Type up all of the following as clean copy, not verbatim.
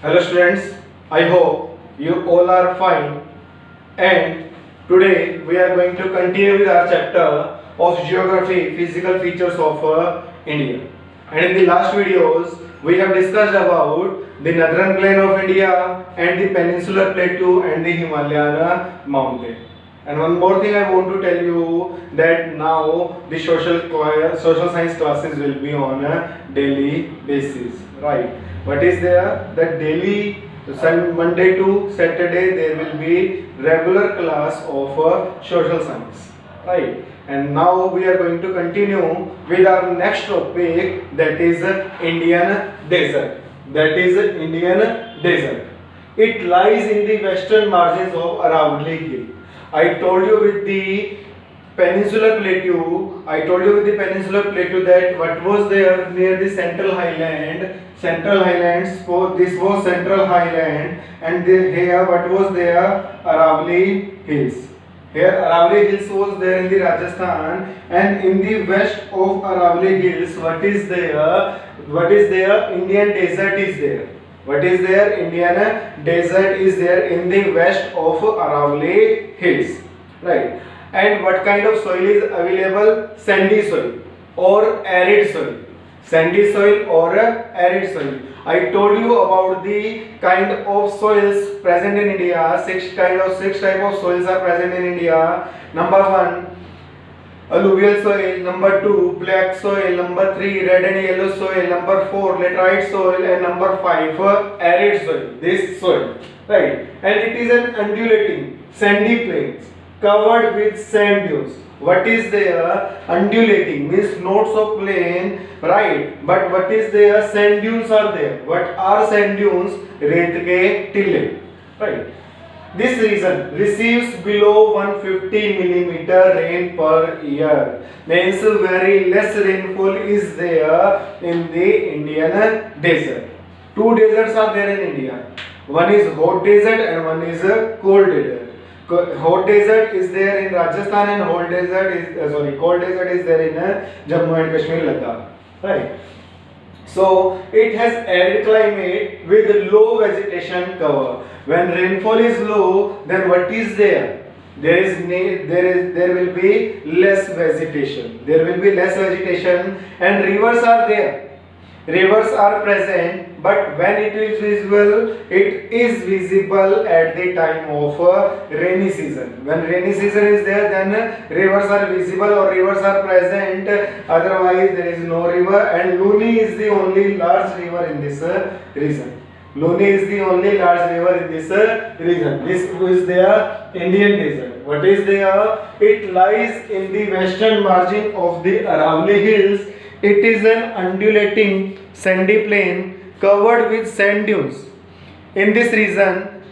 Hello students, I hope you all are fine, and today we are going to continue with our chapter of geography, physical features of India. And in the last videos we have discussed about the northern plain of India and the peninsular plateau and the Himalayan mountain. And one more thing I want to tell you that now the social science classes will be on a daily basis, right? What is there? That daily Monday to Saturday there will be regular class of social science, right? And now we are going to continue with our next topic, that is Indian desert. That is Indian desert. It lies in the western margins of Aravalli Hill. I told you with the peninsular plateau. I told you with the peninsular plateau that what was there near the central highland. Central highlands. So this was central highland, and here what was there? Aravalli Hills. Here Aravalli Hills was there in the Rajasthan, and in the west of Aravalli Hills, what is there? What is there? Indian desert is there. What is there? Indian desert is there in the west of Aravalli Hills, right? And what kind of soil is available? Sandy soil or arid soil. Sandy soil or arid soil. I told you about the kind of soils present in India. Six type of soils are present in India. Number 1, alluvial soil. Number 2, black soil. Number 3, red and yellow soil. Number 4, laterite soil. And number 5, arid soil. This soil, right? And it is an undulating sandy plains covered with sand dunes. What is there? Undulating means nodes of plain, right? But what is there? Sand dunes are there. What are sand dunes? रेत के टिल्ले, right? This region receives below 150 millimeter rain per year. Means very less rainfall is there in the Indian desert. Two deserts are there in India. One is hot desert and one is a cold desert. Hot desert is there in Rajasthan and cold desert is there in Jammu and Kashmir, Ladakh, right? So it has arid climate with low vegetation cover. When rainfall is low, then what is there? There will be less vegetation. There will be less vegetation, and rivers are there. Rivers are present, but when it is visible at the time of rainy season. When rainy season is there, then rivers are visible or rivers are present. Otherwise, there is no river, and Luni is the only large river in this region. Luni is the only large river in this region. This is the Indian desert. What is there? It lies in the western margin of the Aravalli Hills. It is an undulating sandy plain covered with sand dunes. In this region,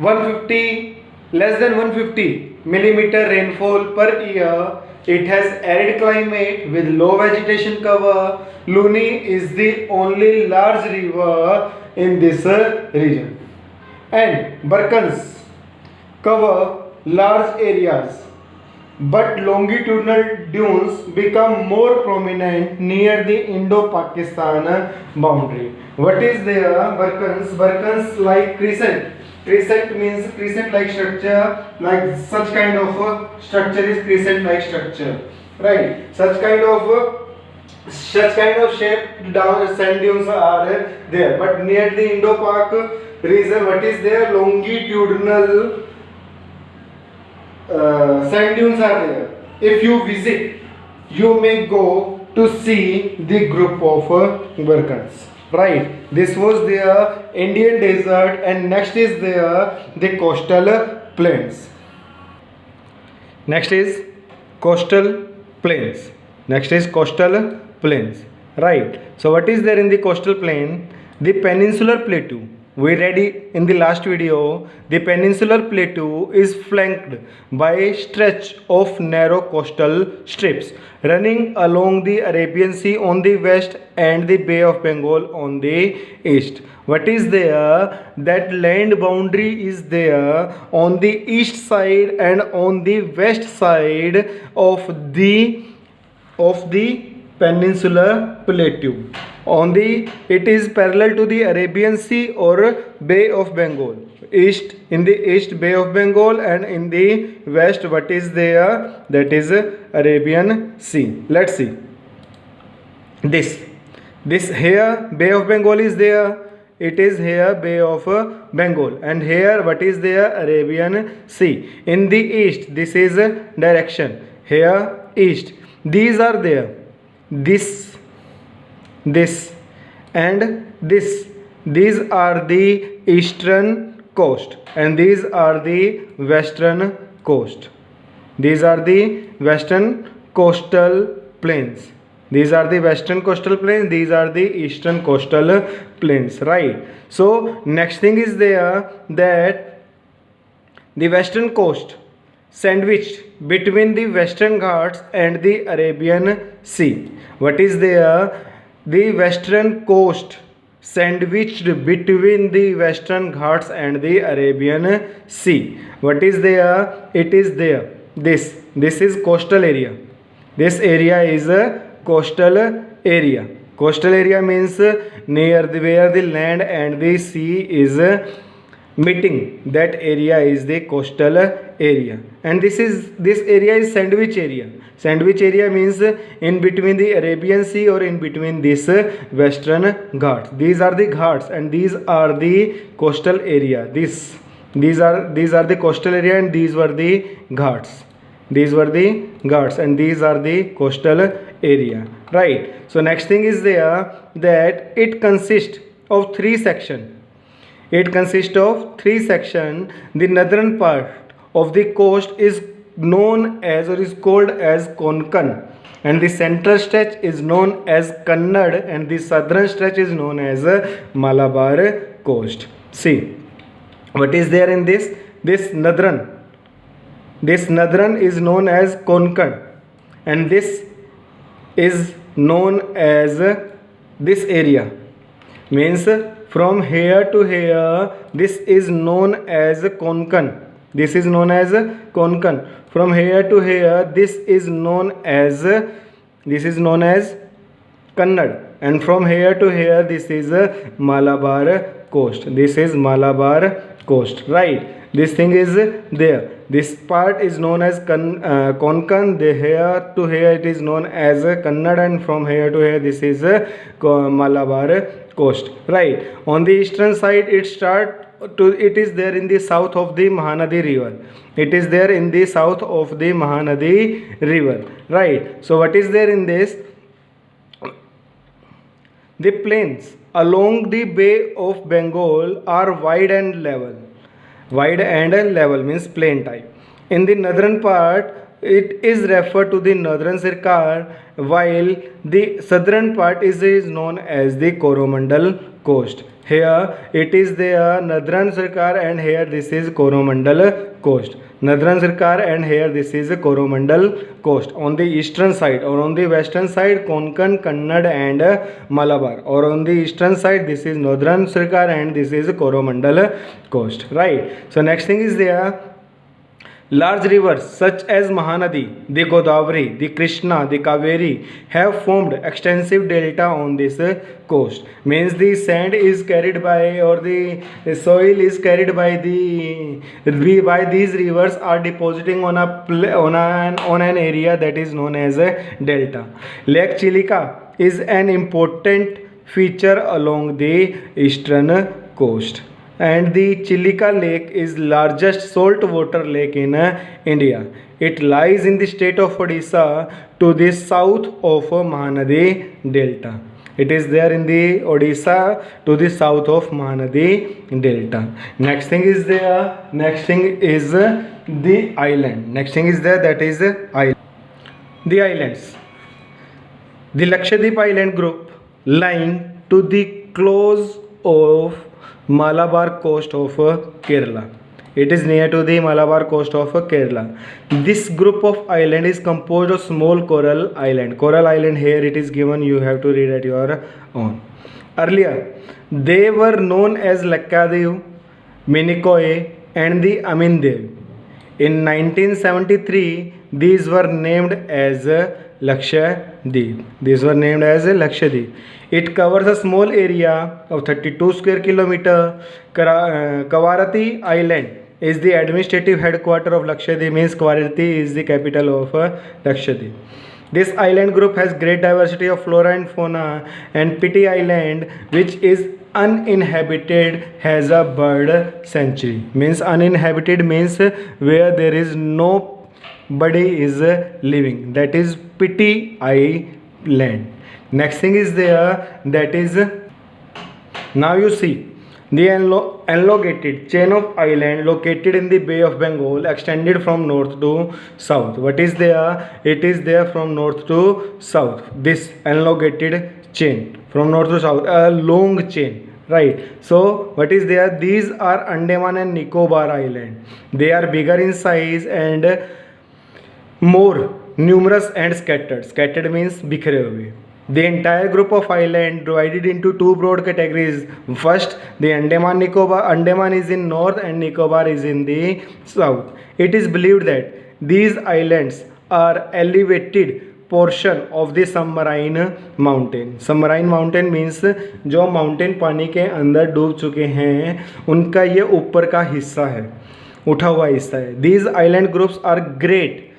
less than 150 millimeter rainfall per year. It has arid climate with low vegetation cover. Luni is the only large river in this region. And Barkans cover large areas, but longitudinal dunes become more prominent near the Indo-Pakistan boundary. What is there? Barkans. Barkans like crescent. Crescent means crescent-like structure. Like such kind of structure is crescent-like structure, right? Such kind of shape down sand dunes are there. But near the Indo-Pak region, what is there? Longitudinal sand dunes are there. If you visit, you may go to see the group of Barkans, right? This was the Indian desert, and next is there the coastal plains. Next is coastal plains. Next is coastal plains, right? So what is there in the coastal plain? The peninsular plateau. We read it in the last video. The peninsular plateau is flanked by a stretch of narrow coastal strips running along the Arabian Sea on the west and the Bay of Bengal on the east. What is there? That land boundary is there on the east side and on the west side of the peninsular plateau. On the it is parallel to the Arabian Sea or Bay of Bengal. East, in the east, Bay of Bengal, and in the west, what is there? That is Arabian Sea. Let's see this here Bay of Bengal is there. It is here Bay of Bengal, and here what is there? Arabian Sea. In the east, this is direction, here east. These are there, this and this. These are the eastern coast, and these are the western coast. These are the western coastal plains. These are the western coastal plains, these are the eastern coastal plains, right? So next thing is there that the western coast sandwiched between the Western Ghats and the Arabian Sea. What is there? The western coast sandwiched between the Western Ghats and the Arabian Sea. What is there? It is there. This is coastal area. This area is a coastal area. Coastal area means near the where the land and the sea is meeting. That area is the coastal area, and this area is sandwich area. Sandwich area means in between the Arabian Sea or in between this Western Ghats. These are the Ghats and these are the coastal area. These are the coastal area and these were the Ghats. These were the Ghats and these are the coastal area, right? So next thing is there that it consists of three sections. It consists of three sections. The northern part of the coast is known as or is called as Konkan, and the central stretch is known as Kannad, and the southern stretch is known as Malabar coast. See what is there in this northern is known as Konkan, and this is known as this area means from here to here. This is known as Konkan. This is known as Konkan. From here to here, this is known as Kannad, and from here to here, this is Malabar coast. This is Malabar coast, right? This thing is there. This part is known as Konkan. The here to here it is known as Kannad, and from here to here this is Malabar coast, right? On the eastern side it is there in the south of the Mahanadi river. It is there in the south of the Mahanadi river, right? So what is there in this? The plains along the Bay of Bengal are wide and level. Wide and level means plain type. In the northern part, it is referred to the northern Sircar, while the southern part is known as the Coromandel coast. Here it is the northern Sircar, and here this is Coromandel coast. Northern Sircar, and here this is Coromandel coast. On the eastern side or on the western side, Konkan, Kannad and Malabar. Or on the eastern side, this is northern Sircar and this is Coromandel coast, right? So next thing is there. Large rivers such as Mahanadi, the Godavari, the Krishna, the Kaveri have formed extensive delta on this coast. Means the sand is carried by, or the soil is carried by these rivers are depositing on an area that is known as a delta. Lake Chilika is an important feature along the eastern coast, and the Chilika Lake is largest saltwater lake in India. It lies in the state of Odisha to the south of Mahanadi Delta. It is there in the Odisha to the south of Mahanadi Delta. Next thing is there. Next thing is the island. Next thing is there, that is island. The islands. The Lakshadweep Island group lying to the close of Malabar coast of Kerala. It is near to the Malabar coast of Kerala. This group of island is composed of small coral island. Coral island here it is given, you have to read at your own. Earlier, they were known as Lakshadweep, Minicoy and the Amindev. In 1973, these were named as Lakshadweep. These were named as Lakshadweep. It covers a small area of 32 square kilometer. Kavarati Island is the administrative headquarter of Lakshadweep. Means Kavarati is the capital of Lakshadweep. This island group has great diversity of flora and fauna, and Piti Island, which is uninhabited, has a bird sanctuary. Means uninhabited means where there is nobody is living. That is Piti Island. Next thing is there, that is, now you see the elongated chain of island located in the Bay of Bengal, extended from north to south. What is there? It is there from north to south. This elongated chain from north to south, a long chain, right? So what is there? These are Andaman and Nicobar Island. They are bigger in size and more numerous and scattered. Scattered means bikhre hue. The entire group of islands divided into two broad categories. First, the Andaman Nicobar. Andaman is in north and Nicobar is in the south. It is believed that these islands are elevated portion of the submarine mountain. Submarine mountain means जो mountain पानी के अंदर डूब चुके हैं उनका ये ऊपर का हिस्सा है, उठा हुआ हिस्सा है. These island groups are of great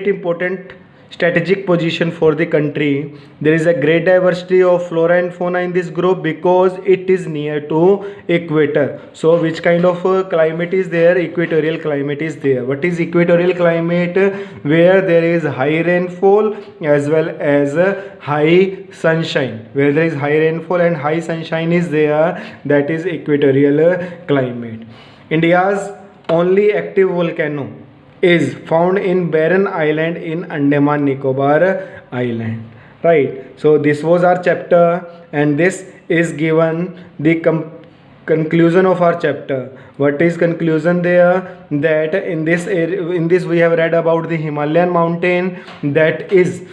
important strategic position for the country. There is a great diversity of flora and fauna in this group because it is near to equator. So which kind of climate is there? Equatorial climate is there. What is equatorial climate? Where there is high rainfall as well as high sunshine. Where there is high rainfall and high sunshine is there, that is equatorial climate. India's only active volcano is found in Barren Island in Andaman Nicobar Island, right? So this was our chapter, and this is given the conclusion of our chapter. What is conclusion there? That in this we have read about the Himalayan mountain, that is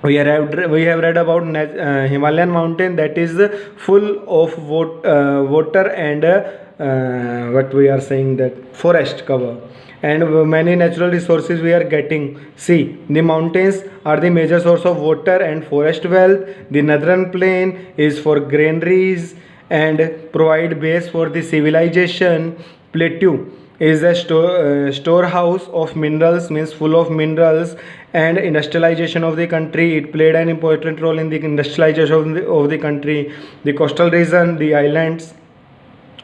we have read about Himalayan mountain that is full of water and what we are saying, that forest cover, and many natural resources we are getting. See, the mountains are the major source of water and forest wealth. The northern plain is for granaries and provide base for the civilization. Plateau is a storehouse of minerals, means full of minerals, and industrialization of the country. It played an important role in the industrialization of the country. The coastal region, the islands,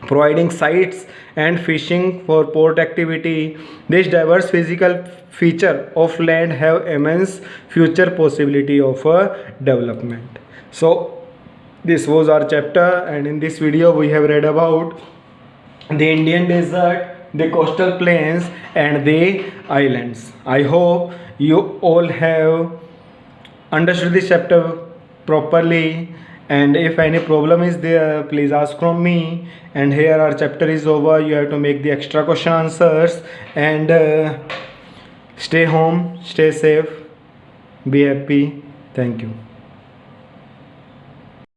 providing sites and fishing for port activity. This diverse physical feature of land have immense future possibility of development. So this was our chapter, and in this video we have read about the Indian desert, the coastal plains and the islands. I hope you all have understood this chapter properly, and if any problem is there, please ask from me. And here our chapter is over. You have to make the extra question answers, and stay home, stay safe, be happy. Thank you.